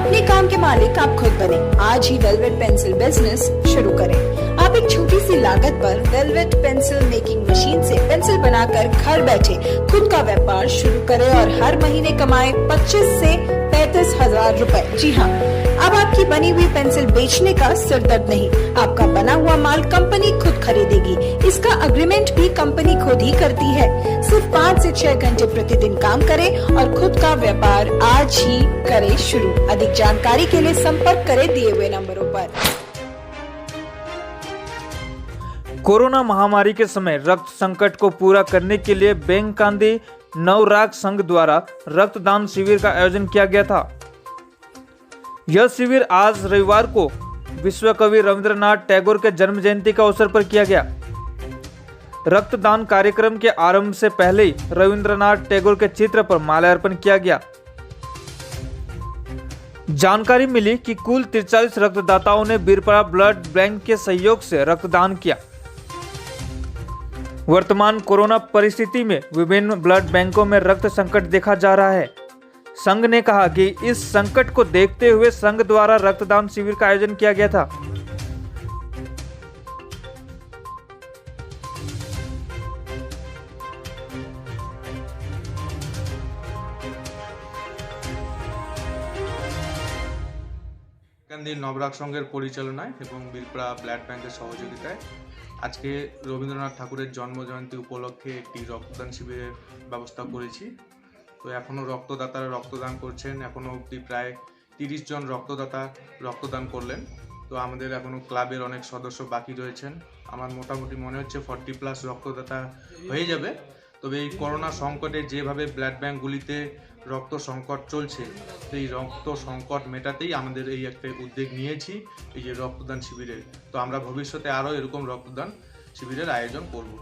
अपने काम के मालिक आप खुद बने। आज ही वेलवेट पेंसिल बिजनेस शुरू करें। आप एक छोटी सी लागत पर वेलवेट पेंसिल मेकिंग मशीन से पेंसिल बनाकर घर बैठे खुद का व्यापार शुरू करें और हर महीने कमाए 25 से 35 हजार रुपए। जी हाँ, अब आपकी बनी हुई पेंसिल बेचने का सिरदर्द नहीं। आपका बना हुआ माल कंपनी खुद खरीदेगी। इसका अग्रीमेंट भी कंपनी खुद ही करती है। सिर्फ 5 से 6 घंटे प्रतिदिन काम करें और खुद का व्यापार आज ही करें शुरू। अधिक जानकारी के लिए संपर्क करें दिए हुए नंबरों पर। कोरोना महामारी के समय रक्त संकट को पूरा करने के लिए बैंक कांदी नवराग संघ द्वारा रक्तदान शिविर का आयोजन किया गया था। यह शिविर आज रविवार को विश्व कवि रविंद्रनाथ टैगोर के जन्म जयंती का अवसर पर किया गया। रक्तदान कार्यक्रम के आरंभ से पहले ही रविंद्रनाथ टैगोर के चित्र पर माल्यार्पण किया गया। जानकारी मिली कि कुल 43 रक्तदाताओं ने बीरपड़ा ब्लड बैंक के सहयोग से रक्तदान किया। वर्तमान कोरोना परिस्थिति में विभिन्न ब्लड बैंकों में रक्त संकट देखा जा रहा है। संघ ने कहा कि इस संकट को देखते हुए संघ द्वारा रक्तदान शिविर का आयोजन किया गया था। কান্দি নবরাগ সংঘের পরিচালনায় এবং বীরপাড়া ব্লাড ব্যাংকের সহযোগিতায় আজকে রবীন্দ্রনাথ ঠাকুরের জন্মজয়ন্তী উপলক্ষে একটি রক্তদান শিবিরের ব্যবস্থা করেছি। তো এখনও রক্তদাতারা রক্তদান করছেন। এখনও অবধি প্রায় 30 জন রক্তদাতা রক্তদান করলেন। তো আমাদের এখনও ক্লাবের অনেক সদস্য বাকি রয়েছেন। আমার মোটামুটি মনে হচ্ছে 40+ রক্তদাতা হয়ে যাবে। তবে এই করোনা সংকটে যেভাবে ব্লাড ব্যাঙ্কগুলিতে রক্ত সংকট চলছে, তো এই রক্ত সংকট মেটাতেই আমাদের এই একটা উদ্যোগ নিয়েছি, এই যে রক্তদান শিবিরের। তো আমরা ভবিষ্যতে আরও এরকম রক্তদান শিবিরের আয়োজন করব।